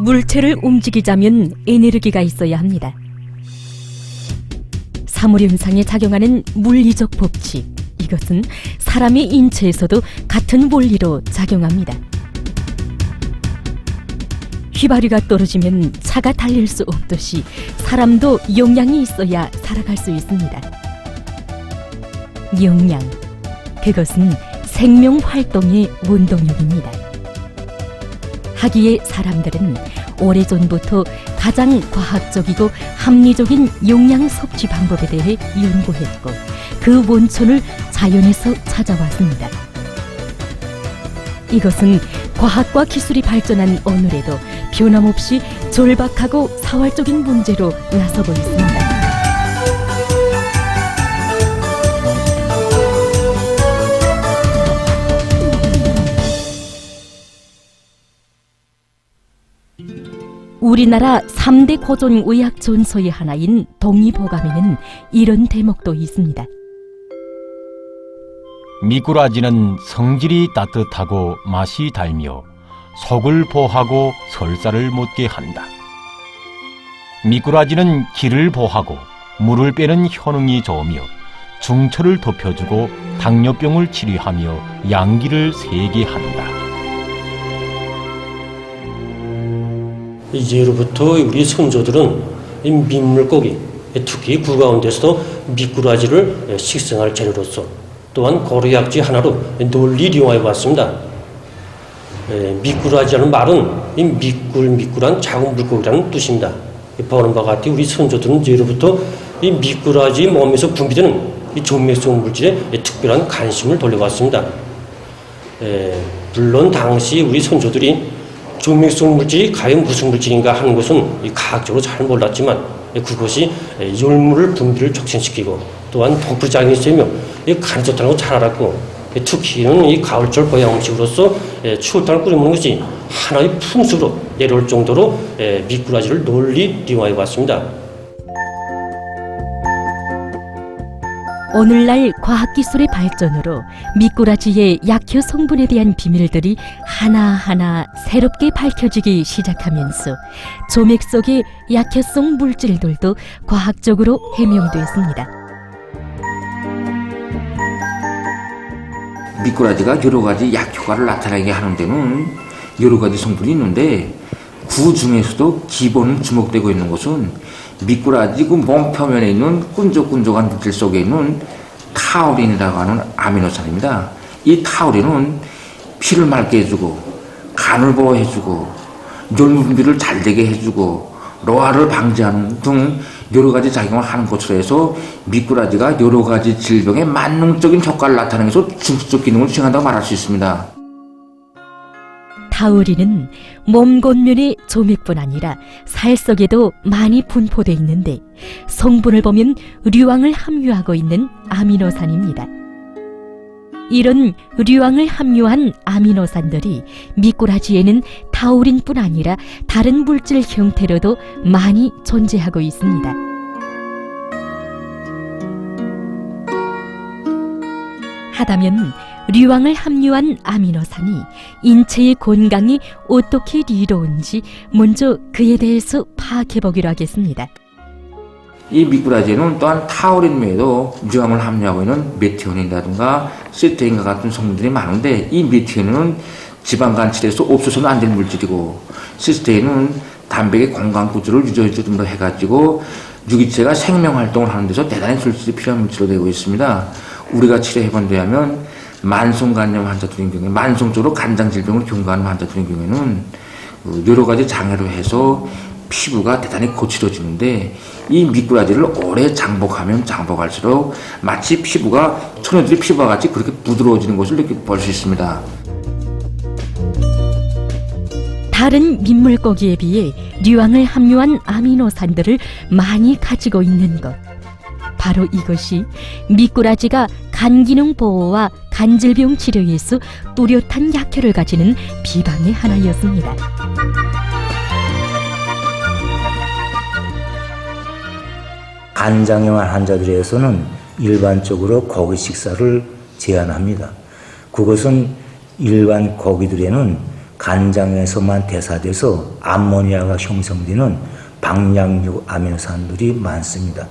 물체를 움직이자면 에너지가 있어야 합니다. 사물현상에 작용하는 물리적 법칙, 이것은 사람의 인체에서도 같은 원리로 작용합니다. 휘발유가 떨어지면 차가 달릴 수 없듯이 사람도 영양이 있어야 살아갈 수 있습니다. 영양, 그것은 생명활동의 원동력입니다. 하기에 사람들은 오래전부터 가장 과학적이고 합리적인 영양 섭취 방법에 대해 연구했고 그 원천을 자연에서 찾아왔습니다. 이것은 과학과 기술이 발전한 오늘에도 변함없이 절박하고 사활적인 문제로 나서고 있습니다. 우리나라 3대 고전 의학 전서의 하나인 동의보감에는 이런 대목도 있습니다. 미꾸라지는 성질이 따뜻하고 맛이 달며 속을 보하고 설사를 못게 한다. 미꾸라지는 기를 보하고 물을 빼는 효능이 좋으며 중철을 덮여주고 당뇨병을 치료하며 양기를 세게 한다. 이제로부터 우리 선조들은 이 민물고기, 특히 구 가운데서도 미꾸라지를 식생활 재료로서 또한 고려약재 하나로 널리 이용해 왔습니다. 미꾸라지라는 말은 이 미꿀한 작은 물고기라는 뜻입니다. 보는 바와 같이 우리 선조들은 이제로부터 이 미꾸라지 몸에서 분비되는 이 정맥성 물질에 특별한 관심을 돌려왔습니다. 물론 당시 우리 선조들이 정맥성 물질이 과연 무슨 물질인가 하는 것은 과학적으로 잘 몰랐지만 그것이 열물을 분비를 촉진시키고 또한 독부작용이 있으며 간이 좋다는 걸 잘 알았고 특히는 이 가을철 보양 음식으로서 추어탕을 끓여 먹는 것이 하나의 풍습으로 내려올 정도로 미꾸라지를 널리 이용해 왔습니다. 오늘날 과학기술의 발전으로 미꾸라지의 약효 성분에 대한 비밀들이 하나하나 새롭게 밝혀지기 시작하면서 조맥 속의 약효성 물질들도 과학적으로 해명됐습니다. 미꾸라지가 여러 가지 약효과를 나타나게 하는 데는 여러 가지 성분이 있는데 그 중에서도 기본 주목되고 있는 것은 미꾸라지 그 몸 표면에 있는 끈적끈적한 물질 속에 있는 타우린이라고 하는 아미노산입니다. 이 타우린은 피를 맑게 해주고 간을 보호해주고 열물 분비를 잘 되게 해주고 노화를 방지하는 등 여러 가지 작용을 하는 것으로 해서 미꾸라지가 여러 가지 질병에 만능적인 효과를 나타내면서 중수적 기능을 수행한다고 말할 수 있습니다. 타우린은 몸 겉면의 조맥뿐 아니라 살 속에도 많이 분포되어 있는데 성분을 보면 류황을 함유하고 있는 아미노산입니다. 이런 류황을 함유한 아미노산들이 미꾸라지에는 타우린뿐 아니라 다른 물질 형태로도 많이 존재하고 있습니다. 하다면 류황을 함유한 아미노산이 인체의 건강에 어떻게 이로운지 먼저 그에 대해서 파악해보기로 하겠습니다. 이 미꾸라지에는 또한 타우린 외에도 류황을 함유하고 있는 메티오닌이라든가 시스테인과 같은 성분들이 많은데 이 메티오닌은 지방간칠에서 없어서는 안 되는 물질이고 시스테인은 단백의 건강 구조를 유지해주므로 해가지고 유기체가 생명활동을 하는 데서 대단히 실질이 필요한 물질로 되고 있습니다. 우리가 치료해본 데 하면 만성간염 환자들인 경우에 만성적으로 간장질병을 경과하는 환자들인 경우에는 여러 가지 장애로 해서 피부가 대단히 거칠어지는데 이 미꾸라지를 오래 장복하면 장복할수록 마치 피부가 처녀들의 피부와 같이 그렇게 부드러워지는 것을 볼 수 있습니다. 다른 민물고기에 비해 류황을 함유한 아미노산들을 많이 가지고 있는 것, 바로 이것이 미꾸라지가 간기능 보호와 간질병 치료에서 뚜렷한 약효를 가지는 비방의 하나였습니다. 간장염 환자들에서는 일반적으로 고기 식사를 제한합니다. 그것은 일반 고기들에는 간장에서만 대사돼서 암모니아가 형성되는 방향적 아미노산들이 많습니다.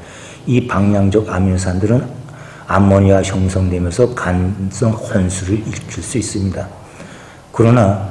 이 방향적 아미노산들은 암모니아 형성되면서 간성 혼수를 일으킬 수 있습니다. 그러나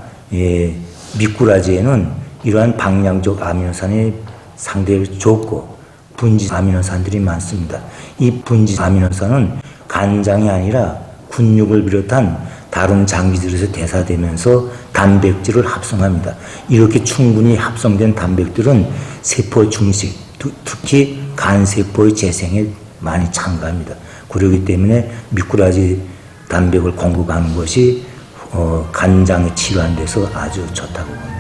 미꾸라지에는 이러한 방향적 아미노산이 상대적으로 적고 분지 아미노산들이 많습니다. 이 분지 아미노산은 간장이 아니라 근육을 비롯한 다른 장기들에서 대사되면서 단백질을 합성합니다. 이렇게 충분히 합성된 단백질은 세포 증식, 특히 간세포의 재생에 많이 참가합니다. 그렇기 때문에 미꾸라지 단백을 공급하는 것이 간장의 치료하는 데서 아주 좋다고 봅니다.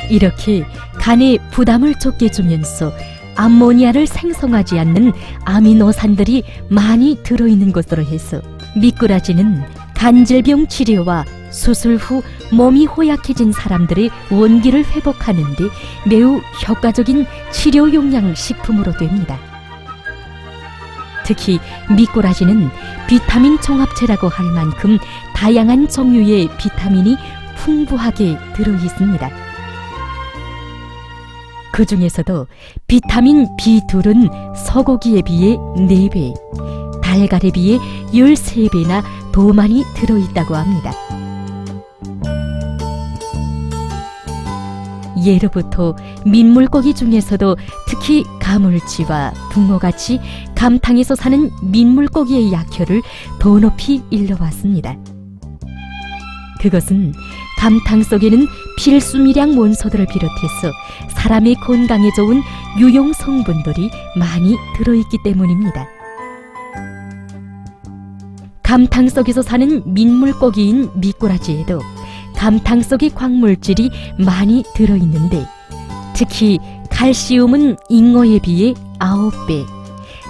이렇게 간에 부담을 적게 주면서 암모니아를 생성하지 않는 아미노산들이 많이 들어있는 것으로 해서 미꾸라지는 간질병 치료와 수술 후 몸이 허약해진 사람들의 원기를 회복하는 데 매우 효과적인 치료 용량 식품으로 됩니다. 특히 미꾸라지는 비타민 종합체라고 할 만큼 다양한 종류의 비타민이 풍부하게 들어있습니다. 그 중에서도 비타민 B2는 소고기에 비해 4배, 달걀에 비해 13배나 더 많이 들어있다고 합니다. 예로부터 민물고기 중에서도 특히 가물치와 붕어같이 감탕에서 사는 민물고기의 약효를 더 높이 일러왔습니다. 그것은 감탕 속에는 필수미량 원소들을 비롯해서 사람의 건강에 좋은 유용 성분들이 많이 들어있기 때문입니다. 감탕 속에서 사는 민물고기인 미꾸라지에도 감탕 속의 광물질이 많이 들어있는데 특히 칼슘은 잉어에 비해 9배,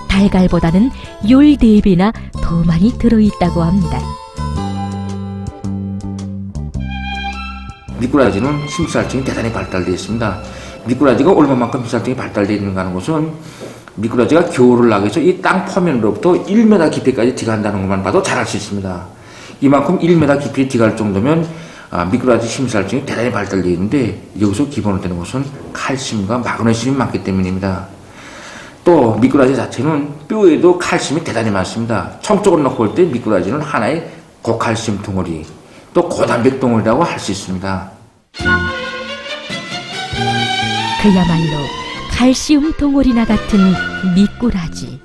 달걀보다는 14배나 더 많이 들어있다고 합니다. 미꾸라지는 심살증이 대단히 발달되어 있습니다. 미꾸라지가 얼마만큼 심살증이 발달되어 있는가 하는 것은 미꾸라지가 겨울을 나기 위해서 이 땅 표면으로부터 1m 깊이까지 들어간다는 것만 봐도 잘 알 수 있습니다. 이만큼 1m 깊이 들어갈 정도면 미꾸라지 심살증이 대단히 발달되어 있는데 여기서 기본으로 되는 것은 칼슘과 마그네슘이 많기 때문입니다. 또 미꾸라지 자체는 뼈에도 칼슘이 대단히 많습니다. 청적으로 놓고 볼 때 미꾸라지는 하나의 고칼슘 덩어리, 또 고단백 덩어리라고 할 수 있습니다. 그야말로 칼슘 덩어리나 같은 미꾸라지.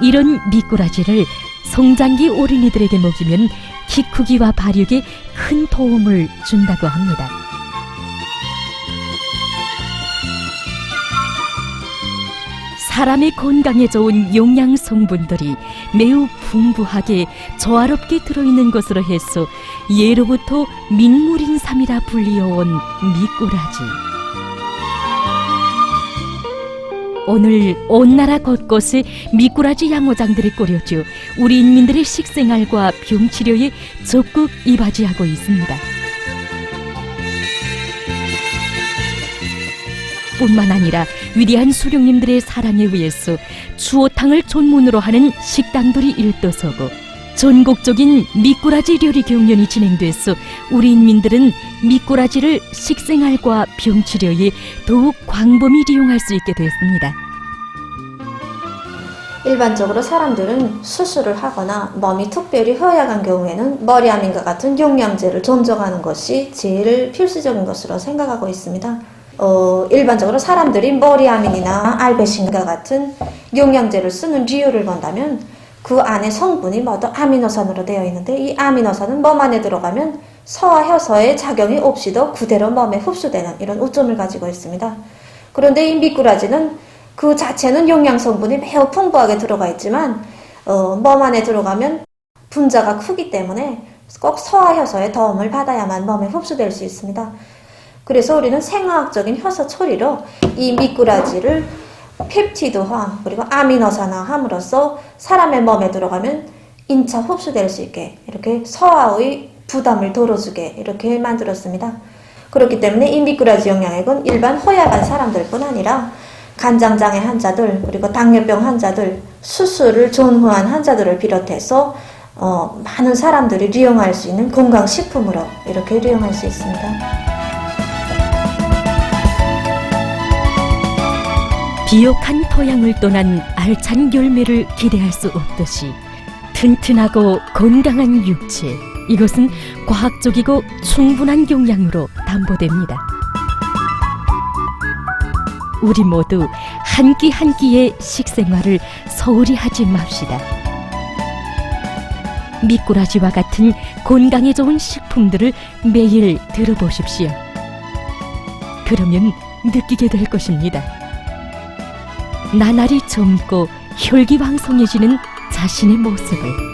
이런 미꾸라지를 성장기 어린이들에게 먹이면 키 크기와 발육에 큰 도움을 준다고 합니다. 사람의 건강에 좋은 영양 성분들이 매우 풍부하게 조화롭게 들어있는 것으로 해서 예로부터 민물인삼이라 불리어온 미꾸라지. 오늘 온 나라 곳곳에 미꾸라지 양어장들이 꾸려져 우리 인민들의 식생활과 병치료에 적극 이바지하고 있습니다. 뿐만 아니라 위대한 수령님들의 사랑에 의해서 추어탕을 전문으로 하는 식당들이 일떠서고 전국적인 미꾸라지 요리 경연이 진행돼서 우리 인민들은 미꾸라지를 식생활과 병치료에 더욱 광범위 이용할 수 있게 됐습니다. 일반적으로 사람들은 수술을 하거나 몸이 특별히 허약한 경우에는 머리암인과 같은 영양제를 전정하는 것이 제일 필수적인 것으로 생각하고 있습니다. 일반적으로 사람들이 머리아민이나 알베신과 같은 영양제를 쓰는 이유를 본다면 그 안에 성분이 모두 아미노산으로 되어 있는데 이 아미노산은 몸 안에 들어가면 소화 효소의 작용이 없이도 그대로 몸에 흡수되는 이런 우점을 가지고 있습니다. 그런데 이 미꾸라지는 그 자체는 영양 성분이 매우 풍부하게 들어가 있지만 몸 안에 들어가면 분자가 크기 때문에 꼭 소화 효소의 도움을 받아야만 몸에 흡수될 수 있습니다. 그래서 우리는 생화학적인 효소 처리로 이 미꾸라지를 펩티드화 그리고 아미노산화함으로써 사람의 몸에 들어가면 인차 흡수될 수 있게 이렇게 소화의 부담을 덜어주게 이렇게 만들었습니다. 그렇기 때문에 이 미꾸라지 영양액은 일반 허약한 사람들뿐 아니라 간장장애 환자들 그리고 당뇨병 환자들 수술을 전후한 환자들을 비롯해서 많은 사람들이利用할 수 있는 건강식품으로 이렇게利用할 수 있습니다. 비옥한 토양을 떠난 알찬 열매를 기대할 수 없듯이 튼튼하고 건강한 육체, 이것은 과학적이고 충분한 영양으로 담보됩니다. 우리 모두 한 끼 한 끼의 식생활을 소홀히 하지 맙시다. 미꾸라지와 같은 건강에 좋은 식품들을 매일 들어보십시오. 그러면 느끼게 될 것입니다. 나날이 젊고 혈기왕성해지는 자신의 모습을.